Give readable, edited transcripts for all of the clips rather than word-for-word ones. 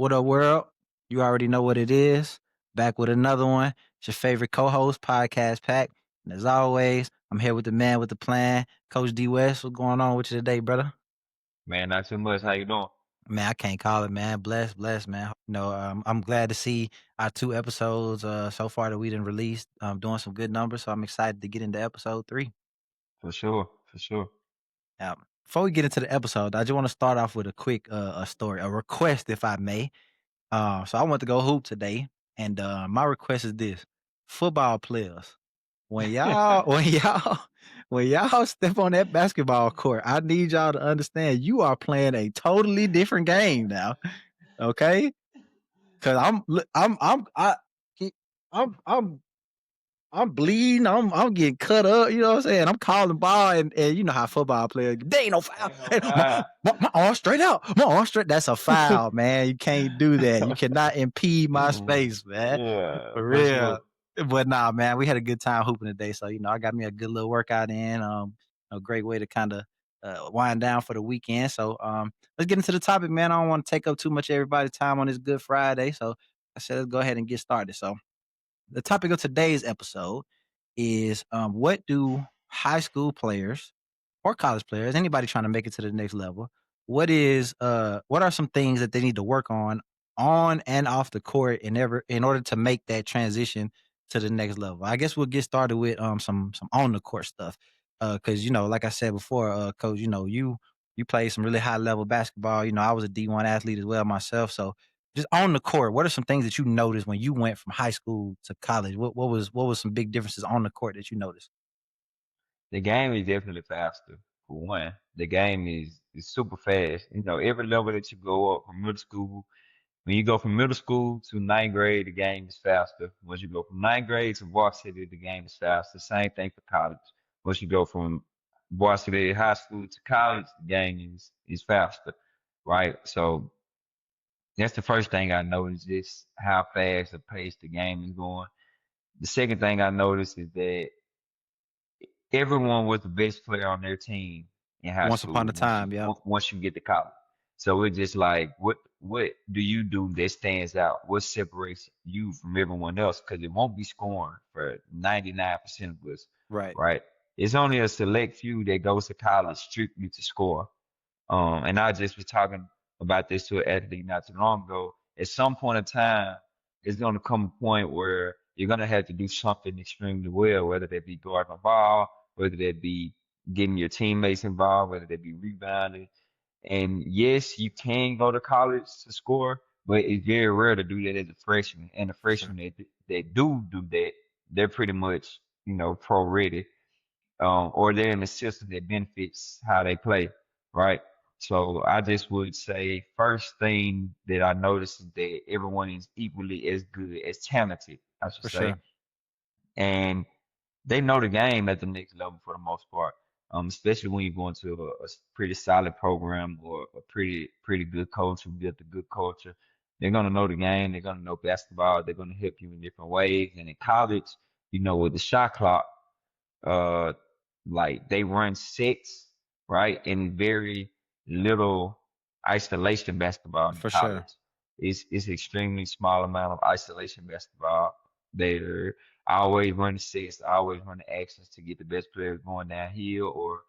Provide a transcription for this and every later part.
What up, world? You already know what it is. Back with another one. It's your favorite co-host, Podcast Pack. And as always, I'm here with the man with the plan, Coach D West. What's going on with you today, brother? Man, not too much. How you doing? Man, I can't call it, man. Bless, man. I'm glad to see our two episodes so far that we didn't release, doing some good numbers. So I'm excited to get into episode 3. For sure, for sure. Before we get into the episode, I just want to start off with a quick a story, a request, if I may. So I went to go hoop today, and my request is this: football players, when y'all, when y'all step on that basketball court, I need y'all to understand you are playing a totally different game now. Okay, because I'm bleeding. I'm getting cut up. You know what I'm saying? I'm calling ball, and you know how football players. They ain't no foul. Ain't no Hey, fine. my arm straight out. My arm straight. That's a foul, man. You can't do that. You cannot impede my space, man. Yeah, For for real. sure. But nah, man, we had a good time hooping today. So I got me a good little workout in. A great way to kind of wind down for the weekend. So let's get into the topic, man. I don't want to take up too much of everybody's time on this Good Friday. So I said let's go ahead and get started. So the topic of today's episode is what do high school players or college players, anybody trying to make it to the next level, what are some things that they need to work on and off the court in order to make that transition to the next level. I guess we'll get started with some on the court stuff. Cause like I said before, coach, you played some really high level basketball. I was a D1 athlete as well myself. So just on the court, what are some things that you noticed when you went from high school to college? What was some big differences on the court that you noticed? The game is definitely faster. For one, the game is super fast. Every level that you go up from middle school, when you go from middle school to ninth grade, the game is faster. Once you go from ninth grade to varsity, the game is faster. Same thing for college. Once you go from varsity high school to college, the game is faster, right? So that's the first thing I noticed, just how fast the pace the game is going. The second thing I noticed is that everyone was the best player on their team in high Once upon school a time, yeah, once you get to college. So it's just like what do you do that stands out? What separates you from everyone else? Because it won't be scoring for 99% of us, right, right? It's only a select few that goes to college strictly to score. And I just was talking about this to an athlete not too long ago. At some point in time, it's going to come a point where you're going to have to do something extremely well, whether that be guarding a ball, whether that be getting your teammates involved, whether that be rebounding. And yes, you can go to college to score, but it's very rare to do that as a freshman. And the for sure, freshmen that do that, they're pretty much, pro ready, or they're in a system that benefits how they play, right? So I just would say first thing that I noticed is that everyone is equally as good, as talented, I should for say, sure, and they know the game at the next level for the most part. Especially when you go into a pretty solid program or a pretty good coach who built a good culture. They're gonna know the game. They're gonna know basketball. They're gonna help you in different ways. And in college, with the shot clock, uh, like they run sets, right? And very little isolation basketball in for sure. college. It's extremely small amount of isolation basketball. They're always running sets, always running actions to get the best players going downhill or,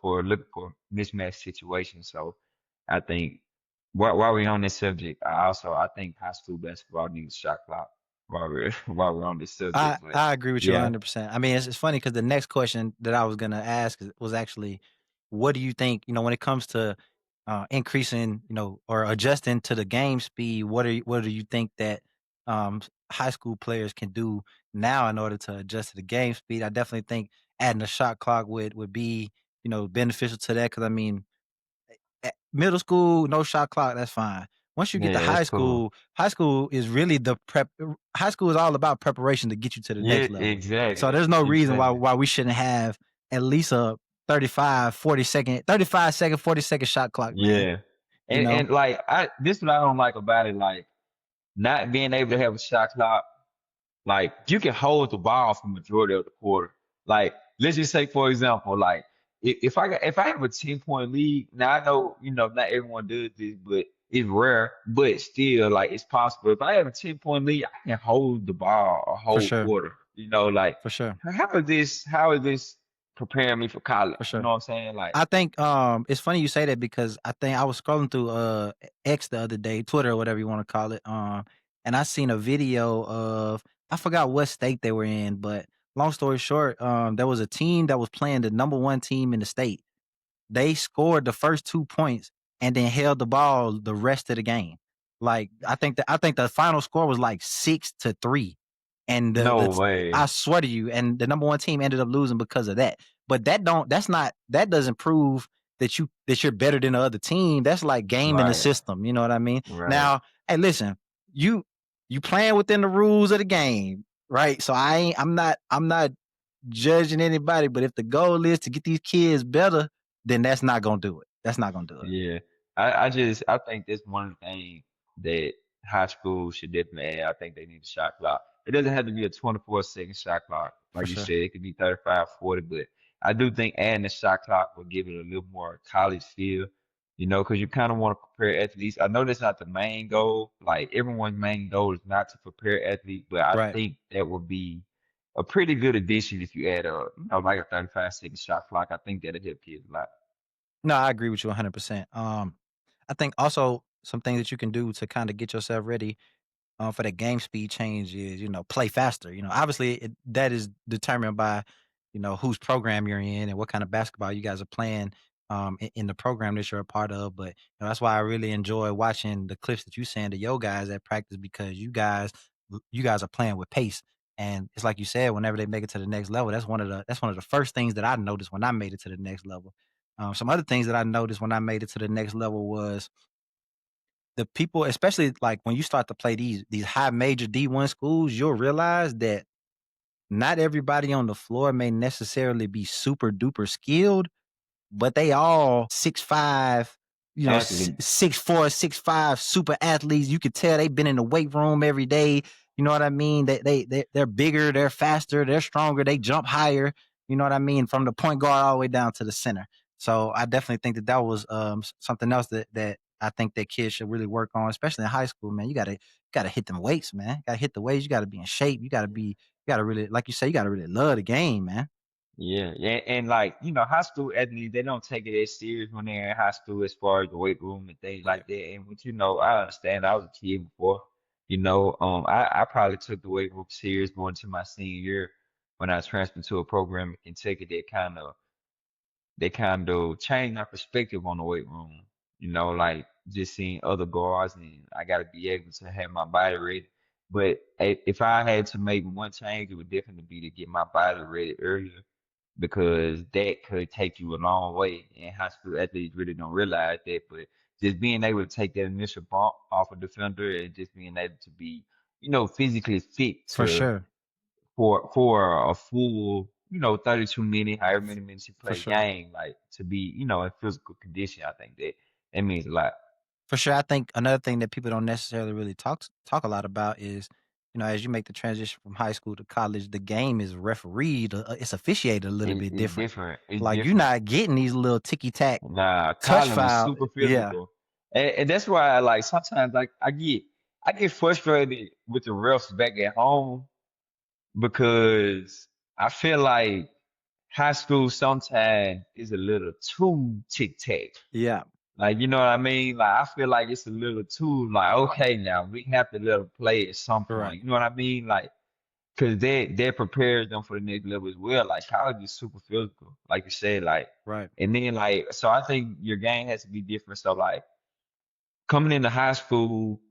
for looking for mismatch situations. So I think while we're on this subject, I think high school basketball needs a shot clock while we're while we're on this I subject. But I agree with you yeah. 100%. I mean, it's funny because the next question that I was gonna ask was actually, what do you think? When it comes to increasing, or adjusting to the game speed, what do you think that high school players can do now in order to adjust to the game speed? I definitely think adding a shot clock would be beneficial to that because I mean at middle school, no shot clock, that's fine. Once you get to Yeah, that's cool. high school is really the prep. High school is all about preparation to get you to the Yeah, next level. So exactly. there's no reason why Exactly. why we shouldn't have at least a 35-second, 40-second shot clock, man. Yeah. You And know? like this is what I don't like about it, like not being able to have a shot clock. Like you can hold the ball for majority of the quarter. Like let's just say for example, like if I have a 10-point lead, now I know, not everyone does this, but it's rare, but still, like it's possible. If I have a 10-point lead, I can hold the ball a For whole sure. quarter. Like For sure. how is this preparing me for college? For You sure. know what I'm saying? Like, I think it's funny you say that because I think I was scrolling through X the other day, Twitter or whatever you want to call it. And I seen a video of I forgot what state they were in, but long story short, there was a team that was playing the number one team in the state. They scored the first 2 points and then held the ball the rest of the game. Like, I think the final score was like 6-3. And no I way. swear to you, and the number one team ended up losing because of that. But that doesn't prove that you're better than the other team. That's like gaming the Right, system. You know what I mean? right. Now, hey, listen, you you playing within the rules of the game, right? So I'm not judging anybody, but if the goal is to get these kids better, then that's not gonna do it. That's not gonna do it. Yeah. I think that's one thing that high school should definitely add. I think they need a shot clock. It doesn't have to be a 24-second shot clock. For Like you sure. said, it could be 35, 40, but I do think adding a shot clock will give it a little more college feel, because you kind of want to prepare athletes. I know that's not the main goal. Like everyone's main goal is not to prepare athletes, but I Right. think that would be a pretty good addition if you add like a 35-second shot clock. I think that'll help kids a lot. No, I agree with you 100%. I think also some things that you can do to kind of get yourself ready for the game speed change is, play faster. Obviously that is determined by, whose program you're in and what kind of basketball you guys are playing in the program that you're a part of. But that's why I really enjoy watching the clips that you send to your guys at practice because you guys are playing with pace. And it's like you said, whenever they make it to the next level, that's one of the first things that I noticed when I made it to the next level. Some other things that I noticed when I made it to the next level was the people, especially like when you start to play these high major D1 schools, you'll realize that not everybody on the floor may necessarily be super duper skilled, but they all 6'5", Athlete. 6'4", 6'5", super athletes. You could tell they've been in the weight room every day. You know what I mean? They're bigger, they're faster, they're stronger, they jump higher. You know what I mean? From the point guard all the way down to the center. So I definitely think that was something else that I think that kids should really work on, especially in high school. Man, you gotta hit them weights, man. Gotta hit the weights. You gotta be in shape. You gotta really, like you say, you gotta really love the game, man. Yeah, yeah, and like high school athletes, they don't take it as serious when they're in high school as far as the weight room and things Right. like that. And which I understand. I was a kid before, I probably took the weight room serious going to my senior year when I transferred to a program in Kentucky that kind of changed my perspective on the weight room. Like just seeing other guards, and I got to be able to have my body ready. But if I had to make one change, it would definitely be to get my body ready earlier because that could take you a long way. And high school athletes really don't realize that, but just being able to take that initial bump off a defender and just being able to be, physically fit For sure. for a full, 32 minute, however many minutes you For play a sure. game, like to be, in physical condition, I think that means a lot. For sure. I think another thing that people don't necessarily really talk a lot about is, as you make the transition from high school to college, the game is refereed, it's officiated a little bit It's different. different. It's Like you're different. not getting these little ticky tack Nah, touch college is foul. super Yeah. physical, and that's why I like sometimes like I get frustrated with the refs back at home because I feel like high school sometimes is a little too tic tac. Yeah. Like, you know what I mean? Like, I feel like it's a little too, like, okay, now we have to let them play at some Right. point. You know what I mean? Like, because that prepares them for the next level as well. Like, college is super physical, like you said, like, Right. and then, like, so I think your game has to be different. So, like, coming into high school,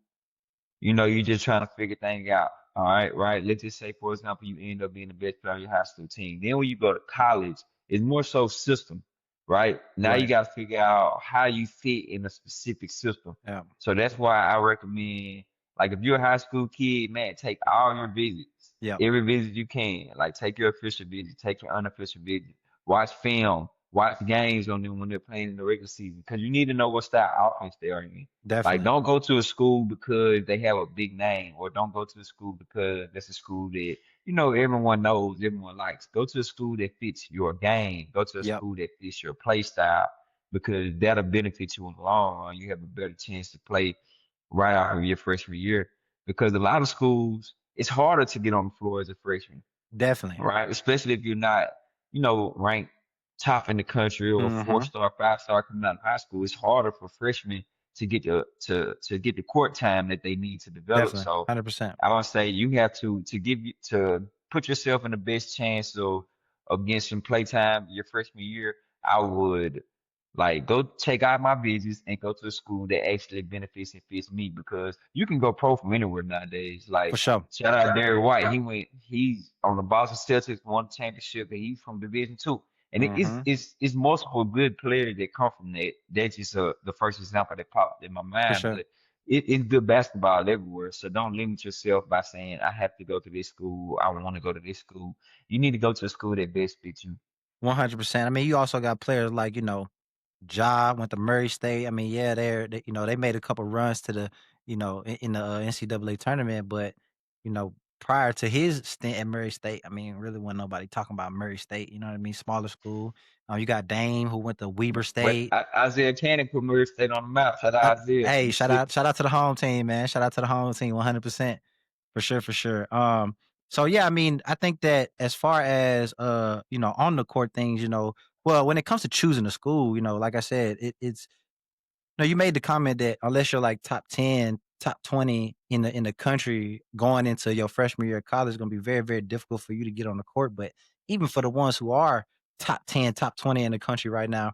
you're just trying to figure things out. All right, right. Let's just say, for example, you end up being the best player on your high school team. Then when you go to college, it's more so system, right? Now you Right. got to figure out how you fit in a specific system. Yeah. So that's why I recommend, like, if you're a high school kid, man, take all your visits, Yeah. every visit you can. Like, take your official visit, take your unofficial visit, watch film, watch games on them when they're playing in the regular season, because you need to know what style offense they are in. Like, Definitely. don't go to a school because they have a big name, or don't go to a school because that's a school that, everyone knows, everyone likes. Go to a school that fits your game. Go to a Yep. school that fits your play style. because that'll benefit you in the long run. You have a better chance to play right out of your freshman year because a lot of schools, it's harder to get on the floor as a freshman, Definitely. right? Especially if you're not, ranked top in the country or Mm-hmm. 4-star, 5-star coming out of high school. It's harder for freshmen to get to get the court time that they need to develop. Definitely. So 100%. I want to say you have to put yourself in the best chance of getting some play time your freshman year. I would like go take out my visits and go to a school that actually benefits and fits me because you can go pro from anywhere nowadays. For Like sure. shout out Derek White. He's on the Boston Celtics, won the championship, and he's from Division Two. And Mm-hmm. it's multiple good players that come from that. That's just the first example that popped in my For mind. sure. But it's good basketball everywhere. So don't limit yourself by saying I have to go to this school. I want to go to this school. You need to go to a school that best fits you. 100%. I mean, you also got players like, Ja went to Murray State. I mean, yeah, they made a couple runs to the, in the NCAA tournament, but prior to his stint at Murray State, I mean, really wasn't nobody talking about Murray State. You know what I mean? Smaller school. You got Dame who went to Weber But State. Isaiah Cannon put Murray State on the map. Shout out Isaiah. Hey, He's sick. shout out to the home team, man. Shout out to the home team, 100%. For sure, for sure. So yeah, I mean, I think that as far as on the court things, well, when it comes to choosing a school, like I said, it's no, you made the comment that unless you're like top 10, top 20 in the country going into your freshman year of college, it's gonna be very, very difficult for you to get on the court. But even for the ones who are top 10, top 20 in the country right now,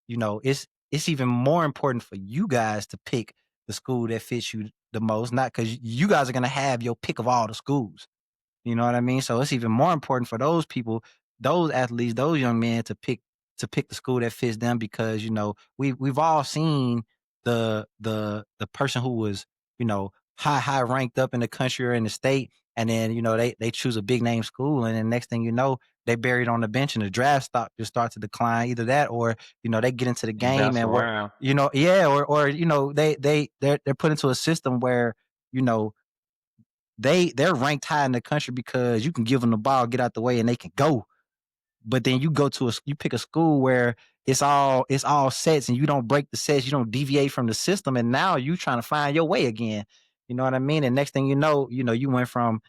it's even more important for you guys to pick the school that fits you the most, not because you guys are gonna have your pick of all the schools. You know what I mean? So it's even more important for those people, those athletes, those young men to pick the school that fits them because we've all seen the person who was high ranked up in the country or in the state, and then they choose a big name school, and then next thing you know they buried on the bench and the draft stock just starts to decline. Either that or they get into the And game bounce and what around. yeah, or they're put into a system where you know they're ranked high in the country because you can give them the ball, get out the way, and they can go. But then you pick a school where it's all sets, and you don't break the sets, you don't deviate from the system, and now you trying to find your way again. You know what I mean? And next thing you went from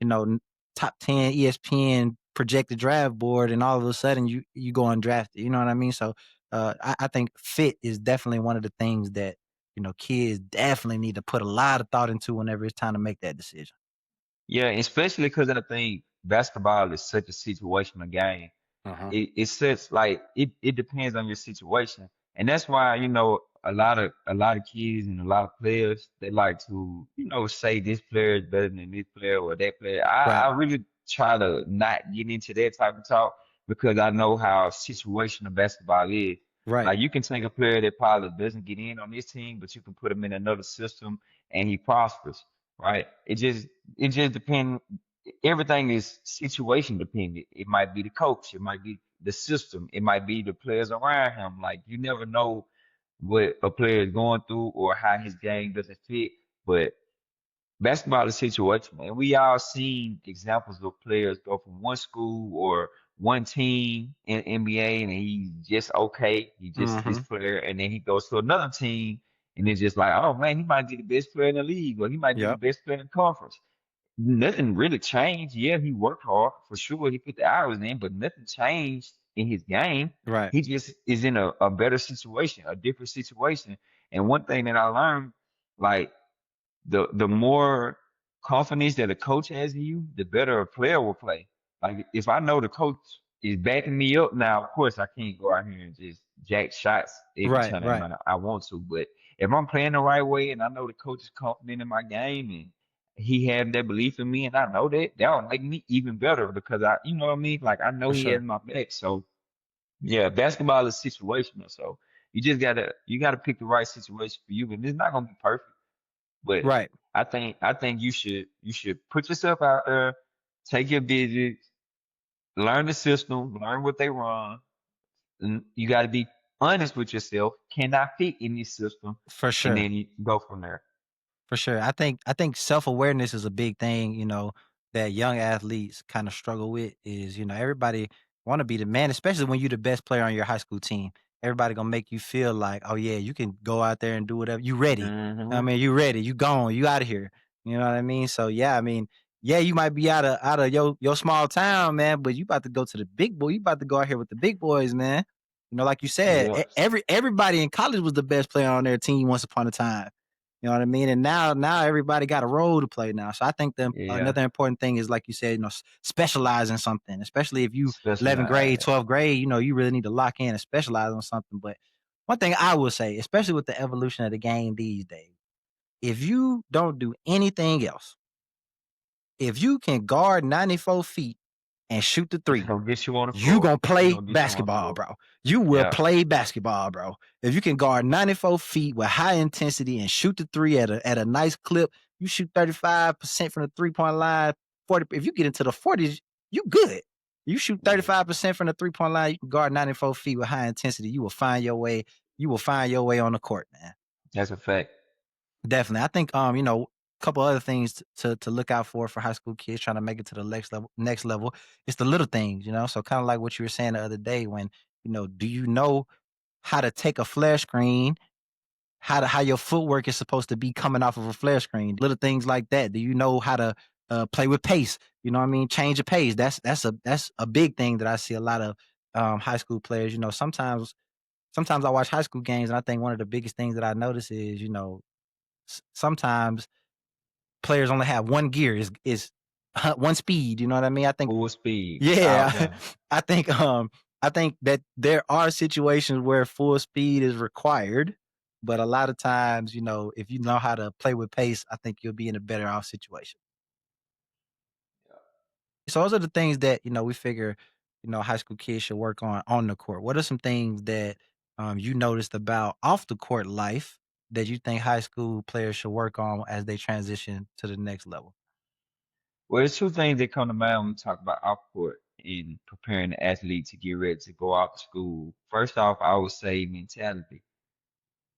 you know top 10 ESPN projected draft board, and all of a sudden you go undrafted. You know what I mean? So I think fit is definitely one of the things that kids definitely need to put a lot of thought into whenever it's time to make that decision. Yeah, especially because I think basketball is such a situational game. Uh-huh. It sets like it depends on your situation, and that's why a lot of kids and a lot of players they like to say this player is better than this player or that player. Right. I really try to not get into that type of talk because I know how situational basketball is. Right. Like you can take a player that probably doesn't get in on this team, but you can put him in another system and he prospers, right? It just depends. Everything is situation dependent. It might be the coach, it might be the system, it might be the players around him. Like you never know what a player is going through or how his game doesn't fit. But basketball is situational, and we all seen examples of players go from one school or one team in NBA, and he's just okay. He just this Mhm. player, and then he goes to another team, and it's just like, oh man, he might be the best player in the league, or he might be the Yep. best player in the conference. Nothing really changed. Yeah, he worked hard for sure. He put the hours in, but nothing changed in his game. Right. He just is in a better situation, a different situation. And one thing that I learned, like the more confidence that a coach has in you, the better a player will play. Like if I know the coach is backing me up now, of course I can't go out here and just jack shots every Right. time Right. I want to. But if I'm playing the right way and I know the coach is confident in my game and he had that belief in me and I know that will make me even better because you know what I mean? Like I know For he has sure. my back. So yeah, basketball is situational. So you gotta pick the right situation for you, and it's not gonna be perfect. But Right. I think you should put yourself out there, take your visits, learn the system, learn what they run. And you got to be honest with yourself. Can I fit in this system? For And sure. then you go from there. For sure. I think self-awareness is a big thing, that young athletes kind of struggle with is, everybody want to be the man, especially when you're the best player on your high school team. everybody gonna make you feel like, oh yeah, you can go out there and do whatever. You ready? I Hmm. mean, you ready? You gone? You out of here? You know what I mean? So yeah, I mean, yeah, you might be out of your small town, man, but you about to go to the big boy. You about to go out here with the big boys, man. You know, like you said, Yep. everybody in college was the best player on their team once upon a time. You know what I mean? And now everybody got a role to play now. So I think the Yeah. another important thing is like you said, specialize in something, especially if you 11th grade, Specialized. 12th grade, you really need to lock in and specialize on something. But one thing I will say, especially with the evolution of the game these days, if you don't do anything else, if you can guard 94 feet and shoot the It's three, gonna get you on the you floor. gonna It's play gonna get you on the basketball, floor. bro. You will Yeah. play basketball, bro. If you can guard 94 feet with high intensity and shoot the three at a nice clip, you shoot 35% from the 3-point line. 40. If you get into the 40s, you good. You shoot Yeah. 35% from the 3-point line, you can guard 94 feet with high intensity. You will find your way. You will find your way on the court, man. That's a fact. Definitely. I think a couple other things to look out for high school kids trying to make it to the next level. It's the little things. So kind of like what you were saying the other day when, do you know how to take a flare screen, how your footwork is supposed to be coming off of a flare screen, little things like that. Do you know how to play with pace? You know what I mean? Change your pace. That's a big thing that I see a lot of high school players. Sometimes I watch high school games and I think one of the biggest things that I notice is, sometimes players only have one gear is one speed. You know what I mean? I think Full speed out yeah, there. I think that there are situations where full speed is required, but a lot of times, if you know how to play with pace, I think you'll be in a better off situation. So those are the things that we figure high school kids should work on the court. What are some things that you noticed about off the court life that you think high school players should work on as they transition to the next level? Well, there's two things that come to mind when we talk about off court in preparing the athlete to get ready to go out to school. First off, I would say mentality.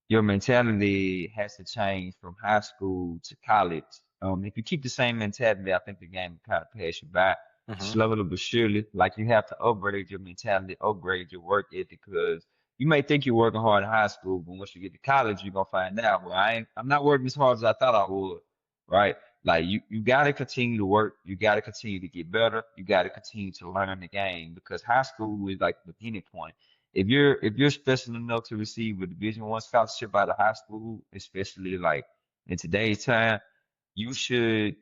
Your mentality has to change from high school to college. If you keep the same mentality, I think the game will kind of pass you by Hmm. slowly but surely. Like you have to upgrade your mentality, upgrade your work ethic, because you may think you're working hard in high school, but once you get to college, you're gonna find out, well, I'm not working as hard as I thought I would, right? Like you gotta continue to work, you gotta continue to get better, you gotta continue to learn the game because high school is like the beginning point. If you're special enough to receive a Division I scholarship out of high school, especially like in today's time, you should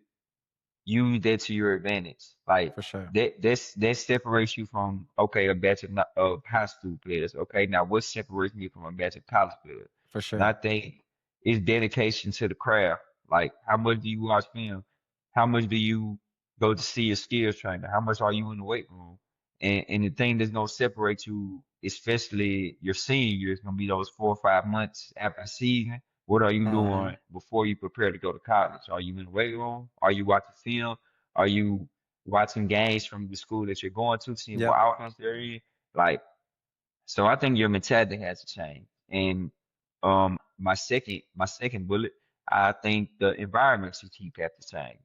use that to your advantage. Like For sure. that separates you from okay, a batch of high school players. Okay, now what separates me from a batch of college players? For And sure. I think it's dedication to the craft. Like how much do you watch film? How much do you go to see a skills trainer? How much are you in the weight room? And the thing that's gonna separate you, especially your senior year, is gonna be those 4 or 5 months after the season. What are you Hmm. doing before you prepare to go to college? Are you in the weight room? Are you watching film? Are you watching games from the school that you're going to, seeing what Yep. offense they're in? Like, so I think your mentality has to change. And my second bullet, I think the environments you keep have to change,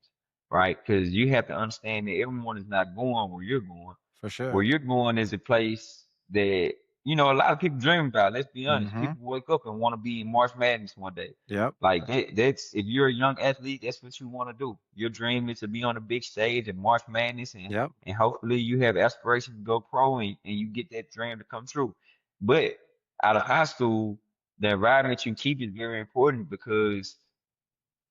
right? Because you have to understand that everyone is not going where you're going. For Where sure. you're going is a place that, a lot of people dream about. Let's be honest. Hmm. People wake up and want to be in March Madness one day. Yep. Like that's if you're a young athlete, that's what you want to do. Your dream is to be on the big stage in March Madness and Yep. and hopefully you have aspirations to go pro and you get that dream to come true. But out of high school, the environment you keep is very important because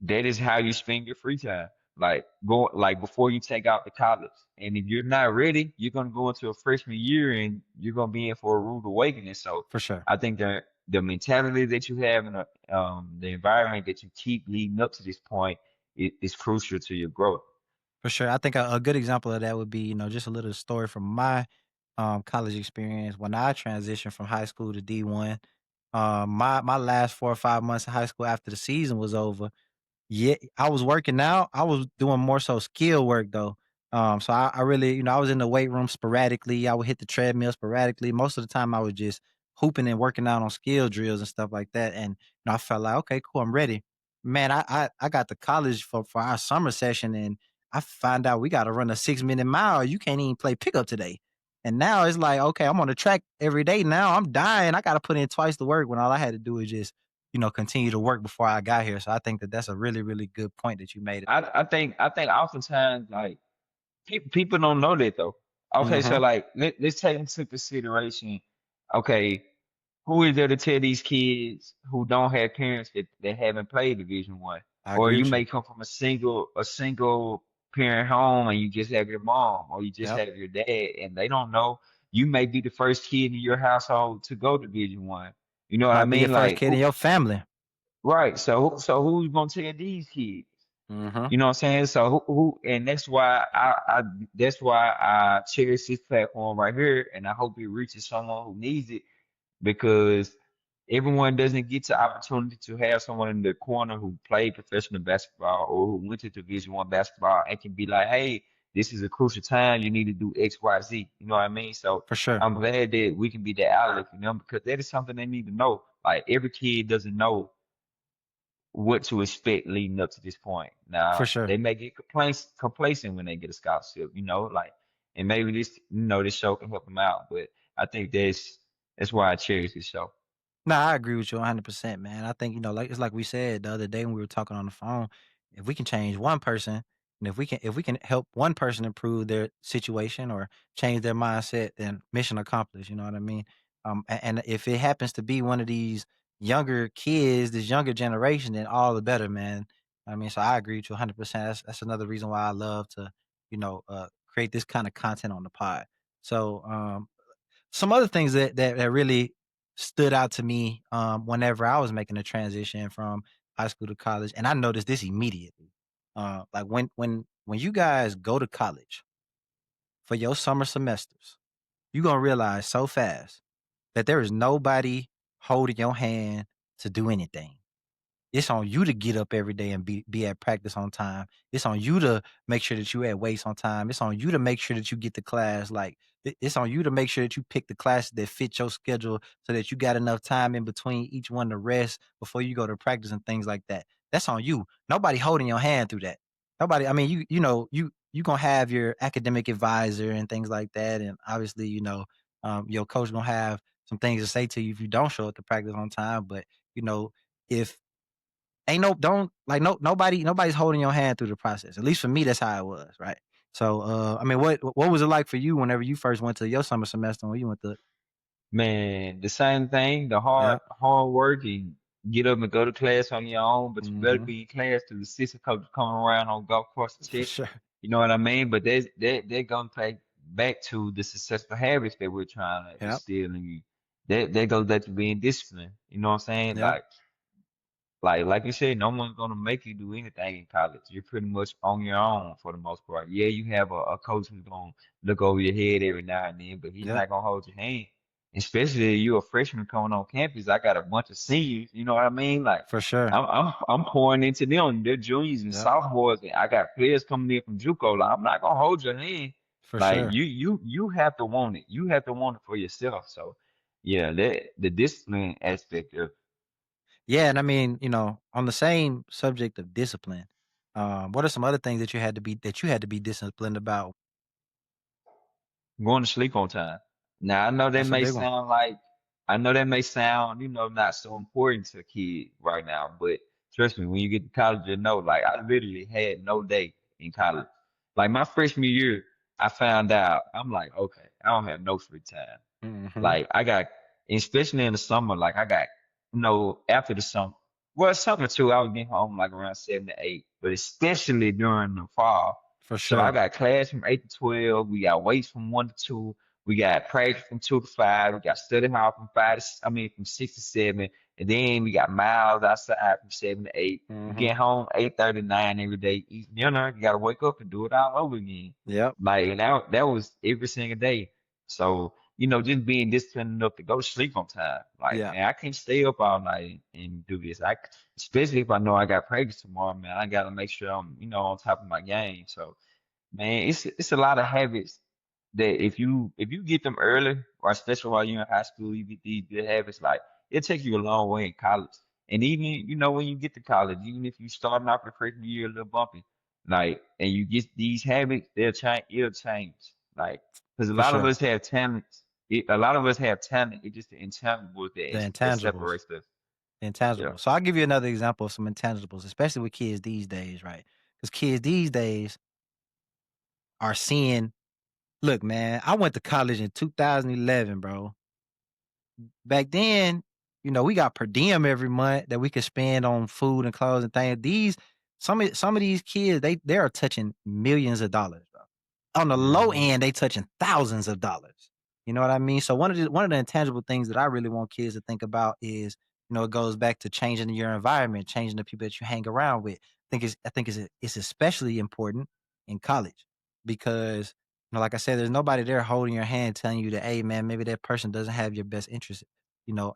that is how you spend your free time. Like go like before you take out to college. And if you're not ready, you're gonna go into a freshman year and you're gonna be in for a rude awakening. So For sure. I think the mentality that you have and the environment that you keep leading up to this point is crucial to your growth. For sure. I think a good example of that would be, just a little story from my college experience when I transitioned from high school to D1. My last 4 or 5 months of high school after the season was over. Yeah, I was working out. I was doing more so skill work though. So I really, I was in the weight room sporadically. I would hit the treadmill sporadically. Most of the time I was just hooping and working out on skill drills and stuff like that. And I felt like, okay, cool, I'm ready. Man, I got to college for our summer session and I find out we gotta run a 6 minute mile. You can't even play pickup today. And now it's like, okay, I'm on the track every day. Now I'm dying. I got to put in twice the work when all I had to do is just, continue to work before I got here. So I think that that's a really, really good point that you made. I think oftentimes like people don't know that though. Okay, so Hmm. like let's take into consideration, okay, who is there to tell these kids who don't have parents that haven't played Division One? I Or agree you with you. may come from a single parent home and you just have your mom or you just Yep. have your dad and they don't know. You may be the first kid in your household to go to Division One. You know what I Might be your mean? first Like kid in who your family. right. So who's gonna tell these kids? Hmm. You know what I'm saying? So and that's why I cherish this platform right here, and I hope it reaches someone who needs it because everyone doesn't get the opportunity to have someone in the corner who played professional basketball or who went to Division 1 basketball and can be like, hey, this is a crucial time. You need to do X, Y, Z. You know what I mean? So For sure. I'm glad that we can be the outlet for them because that is something they need to know. Like every kid doesn't know what to expect leading up to this point. For Now sure. they may get complacent when they get a scholarship, like, and maybe this show can help them out. But I think that's why I cherish this show. No, I agree with you 100%, man. I think, like it's like we said the other day when we were talking on the phone, if we can change one person, and if we can help one person improve their situation or change their mindset, then mission accomplished, you know what I mean? And if it happens to be one of these younger kids, this younger generation, then all the better, man. I mean, so I agree with you 100%. That's another reason why I love to, create this kind of content on the pod. So, some other things that really stood out to me, whenever I was making a transition from high school to college, and I noticed this immediately. Like when you guys go to college for your summer semesters, you're gonna realize so fast that there is nobody holding your hand to do anything. It's on you to get up every day and be at practice on time. It's on you to make sure that you at weights on time. It's on you to make sure that you get to class. Like it's on you to make sure that you pick the classes that fit your schedule so that you got enough time in between each one to rest before you go to practice and things like that. That's on you. Nobody holding your hand through that. Nobody. I mean, you gonna have your academic advisor and things like that, and obviously, your coach gonna have some things to say to you if you don't show up to practice on time. But if ain't no don't like no nobody's holding your hand through the process. At least for me, that's how it was, right? So, I mean, what was it like for you whenever you first went to your summer semester when you went to? Man, the same thing, the Yeah. hard work and get up and go to class on your own, but you better Hmm. be in class till the assistant coach coming around on golf course to For check. sure. You know what I mean? But they're gonna take back to the successful habits that we're trying to Yep. instill in you. That goes back to being disciplined. You know what I'm saying? Yep. Like you said, no one's gonna make you do anything in college. You're pretty much on your own for the most part. Yeah, you have a coach who's gonna look over your head every now and then, but he's Yep. not gonna hold your hand. Especially if you're a freshman coming on campus. I got a bunch of seniors, you know what I mean? Like For sure. I'm pouring into them. They're juniors and Yep. sophomores, and I got players coming in from JUCO. Like I'm not gonna hold your hand. For Like sure. you have to want it. You have to want it for yourself. So yeah, that the discipline aspect of Yeah, and I mean, on the same subject of discipline, what are some other things that you had to be disciplined about? going to sleep on time. Now That's a big one. I know that may sound, not so important to a kid right now, but trust me, when you get to college, you know, like I literally had no day in college. Like my freshman year, I found out, I'm like, okay, I don't have no free time. Hmm. Like I got, especially in the summer, like I got, after the summer, well, summer too, I was getting home like around 7 to 8, but especially during the fall. For So I sure. got class from 8 to 12. We got weights from 1 to 2. We got practice from 2 to 5. We got study hall from from 6 to 7. And then we got miles outside from 7 to 8. You Hmm. get home 8:39 every day, eat dinner. You gotta wake up and do it all over again. Yep. Like and that was every single day. So just being disciplined enough to go to sleep on time. Like, Yeah. man, I can't stay up all night and do this. Especially if I know I got practice tomorrow, man. I gotta make sure I'm, on top of my game. So, man, it's a lot of habits that if you get them early, or especially while you're in high school, you get these good habits. Like, it takes you a long way in college. And even, when you get to college, even if you starting off your freshman year a little bumpy, like, and you get these habits, it'll change. Like, because a For lot of sure. us have talents. A lot of us have talent. It's just the intangibles The that intangibles. separates us. Yeah. Intangibles. So I'll give you another example of some intangibles, especially with kids these days, right? Because kids these days are seeing, look, man, I went to college in 2011, bro. Back then, we got per diem every month that we could spend on food and clothes and things. Some of these kids, they are touching millions of dollars, bro. On the low Hmm. end, they touching thousands of dollars. You know what I mean? So one of the intangible things that I really want kids to think about is, it goes back to changing your environment, changing the people that you hang around with. I think it's especially important in college because, like I said, there's nobody there holding your hand telling you that, hey man, maybe that person doesn't have your best interest,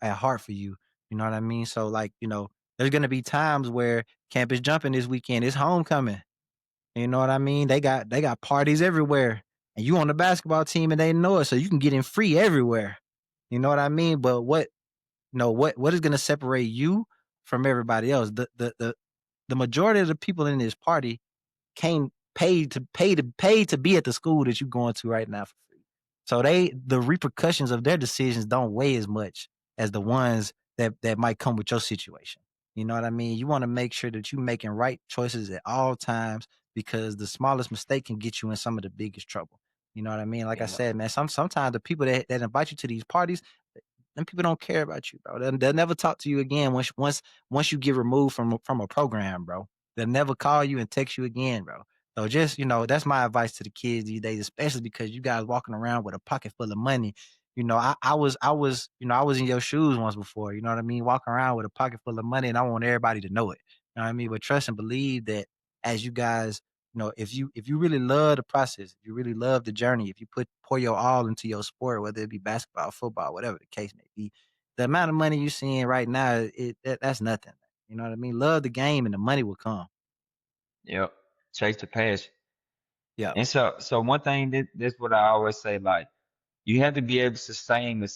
at heart for you. You know what I mean? So like, there's gonna be times where campus jumping this weekend, it's homecoming. You know what I mean? They got parties everywhere. And you on the basketball team and they know it, so you can get in free everywhere. You know what I mean? But what is gonna separate you from everybody else? The majority of the people in this party came paid to be at the school that you're going to right now for free. So the repercussions of their decisions don't weigh as much as the ones that might come with your situation. You know what I mean? You want to make sure that you're making right choices at all times because the smallest mistake can get you in some of the biggest trouble. You know what I mean? Like I Yeah. said, man, sometimes the people that invite you to these parties, them people don't care about you, bro. They'll never talk to you again once you get removed from a program, bro. They'll never call you and text you again, bro. So just, that's my advice to the kids these days, especially because you guys walking around with a pocket full of money. I was in your shoes once before, you know what I mean? Walking around with a pocket full of money and I want everybody to know it. You know what I mean? But trust and believe that as you guys, if you really love the process, if you really love the journey, if you pour your all into your sport, whether it be basketball, football, whatever the case may be, the amount of money you're seeing right now, that's nothing. You know what I mean? Love the game and the money will come. Yep. Chase the passion. Yeah. And so one thing that's what I always say, like, you have to be able to sustain the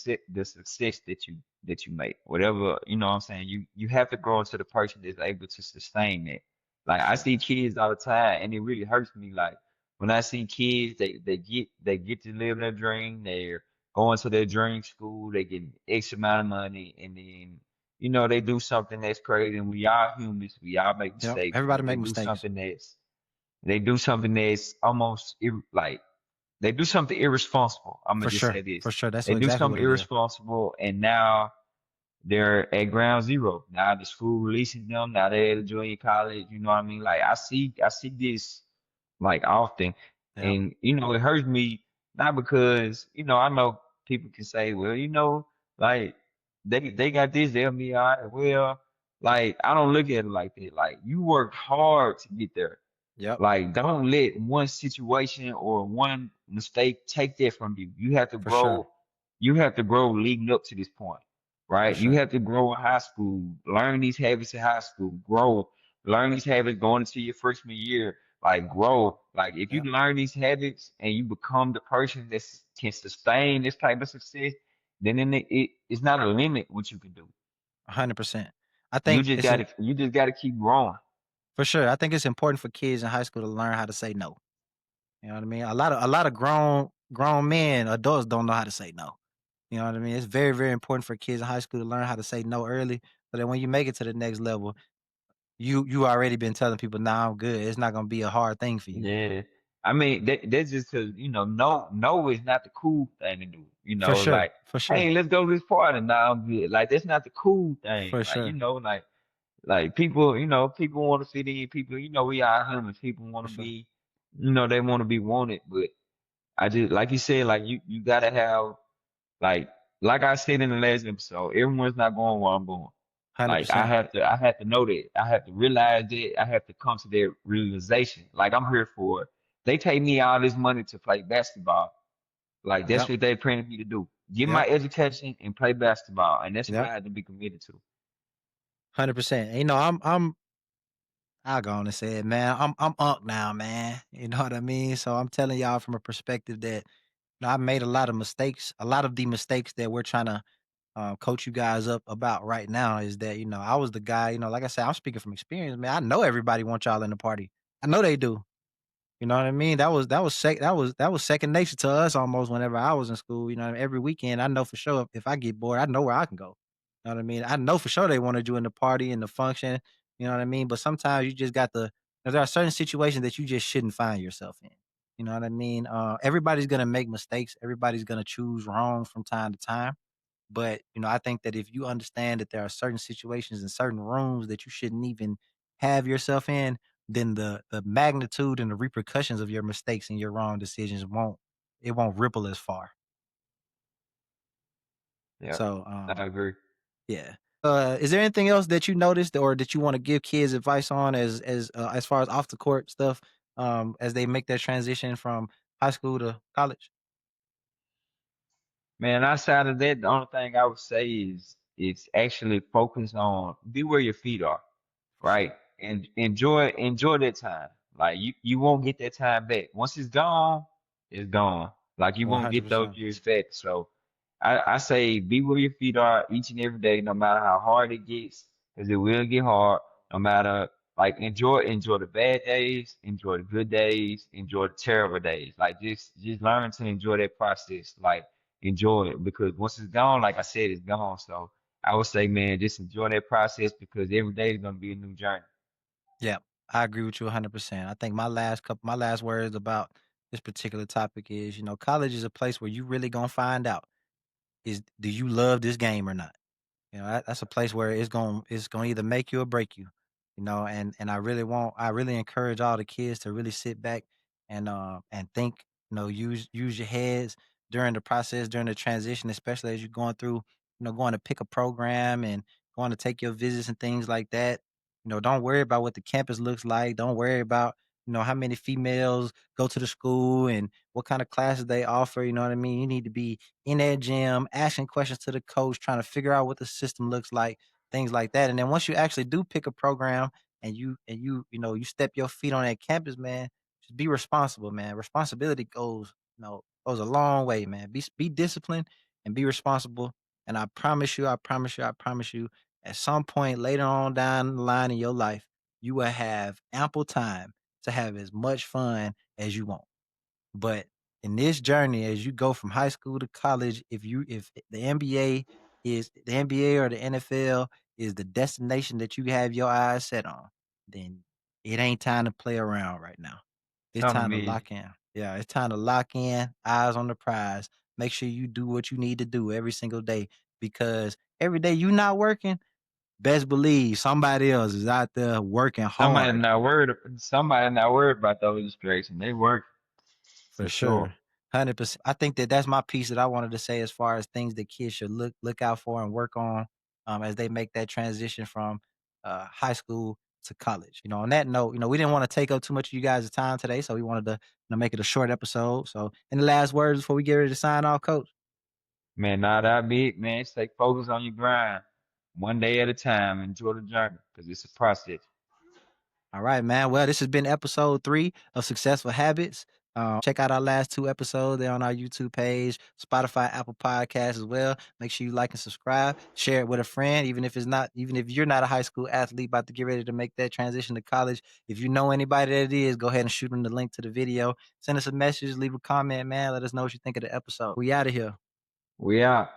success that you make. Whatever, you know what I'm saying? You have to grow into the person that's able to sustain that. Like I see kids all the time and it really hurts me. Like when I see kids, they get to live their dream, they're going to their dream school, they get X amount of money, and then they do something that's crazy, and we are humans, we all make Yep. mistakes, Everybody but make mistakes. they do something that's almost like they do something irresponsible. I'm gonna For just say sure. this. For sure. That's They do exactly something what it is. irresponsible, and now they're at ground zero. Now the school releasing them. Now they're at junior college. You know what I mean? Like I see this like often, Yep. and it hurts me not because I know people can say, well, like they got this, they'll be all right. Well, like I don't look at it like that. Like you worked hard to get there. Yep. Like, don't let one situation or one mistake take that from you. You have to For sure. grow. You have to grow leading up to this point, For right? You sure. have to grow in high school, learn these habits in high school, grow, learn these habits going into your freshman year, like grow. Like, if you Yep. learn these habits and you become the person that can sustain this type of success, then it's not a limit what you can do. 100%. I You think just it's gotta, you just gotta keep growing. for sure. I think it's important for kids in high school to learn how to say no. You know what I mean? A lot of grown men, adults don't know how to say no. You know what I mean? It's very, very important for kids in high school to learn how to say no early, so that when you make it to the next level, you already been telling people, "Nah, I'm good." It's not gonna be a hard thing for you. Yeah. I mean, that's just because, no is not the cool thing to do. For sure. Like, For sure. hey, let's go to this party now. I'm good. Like, that's not the cool thing. For Like, sure. like people, people want to fit in. People, we are humans. People want For to sure. be, they want to be wanted. But I just, like you said, like, you gotta have, like, like I said in the last episode, everyone's not going where I'm going. Like 100%. I have to know that. I have to realize that. I have to come to that realization. Like I'm here for it. They pay me all this money to play basketball. Like that's Yep. what they paying me to do. Get my Yep. education and play basketball. And that's what Yep. I have to be committed to. 100%. And, I'll go on and say it, man. I'm up now, man. You know what I mean? So I'm telling y'all from a perspective that, I made a lot of mistakes. A lot of the mistakes that we're trying to coach you guys up about right now is that, I was the guy, like I said, I'm speaking from experience, man. I know everybody wants y'all in the party. I know they do. You know what I mean? That was second nature to us almost whenever I was in school. You know, every weekend I know for sure if I get bored, I know where I can go. You know what I mean? I know for sure they wanted you in the party and the function. You know what I mean? But sometimes you just got to. There are certain situations that you just shouldn't find yourself in. You know what I mean? Everybody's gonna make mistakes. Everybody's gonna choose wrong from time to time. But, I think that if you understand that there are certain situations and certain rooms that you shouldn't even have yourself in, then the magnitude and the repercussions of your mistakes and your wrong decisions won't ripple as far. Yeah, So, I agree. yeah. Is there anything else that you noticed or that you want to give kids advice on as far as off the court stuff, as they make that transition from high school to college? Man, outside of that, the only thing I would say is it's actually focus on be where your feet are, For right? sure. And enjoy that time. Like you won't get that time back. Once it's gone, it's gone. Like you won't get those 100%. years back. So I say be where your feet are each and every day, no matter how hard it gets, because it will get hard. No matter like enjoy the bad days, enjoy the good days, enjoy the terrible days. Like just learn to enjoy that process. Like enjoy it because once it's gone, like I said, it's gone. So I would say, man, just enjoy that process because every day is gonna be a new journey. Yeah, I agree with you 100%. I think my last words about this particular topic is, college is a place where you really gonna find out is do you love this game or not? That's a place where it's gonna either make you or break you. And I really encourage all the kids to really sit back and think, use your heads during the process, during the transition, especially as you're going through, going to pick a program and going to take your visits and things like that. Don't worry about what the campus looks like. Don't worry about, how many females go to the school and what kind of classes they offer. You know what I mean? You need to be in that gym, asking questions to the coach, trying to figure out what the system looks like, things like that. And then once you actually do pick a program and you step your feet on that campus, man, just be responsible, man. Responsibility goes a long way, man. Be disciplined and be responsible. And I promise you, at some point later on down the line in your life, you will have ample time to have as much fun as you want. But in this journey, as you go from high school to college, if the NBA or the NFL is the destination that you have your eyes set on, then it ain't time to play around right now. It's Come to time to me. lock in. Yeah, it's time to lock in, eyes on the prize. Make sure you do what you need to do every single day because every day you not working, best believe somebody else is out there working Somebody hard. not worried. Somebody not worried about those distractions. They work For for sure. sure. 100%. I think that that's my piece that I wanted to say as far as things that kids should look out for and work on, as they make that transition from high school to college. On that note, we didn't want to take up too much of you guys' time today, so we wanted to make it a short episode. So, any last words before we get ready to sign off, Coach? Man, not that big, man. Stay focused on your grind. One day at a time. Enjoy the journey because it's a process. All right, man. Well, this has been episode 3 of Successful Habits. Check out our last 2 episodes. They're on our YouTube page, Spotify, Apple Podcasts as well. Make sure you like and subscribe. Share it with a friend, even if you're not a high school athlete about to get ready to make that transition to college. If you know anybody that it is, go ahead and shoot them the link to the video. Send us a message, leave a comment, man. Let us know what you think of the episode. We out of here. We out.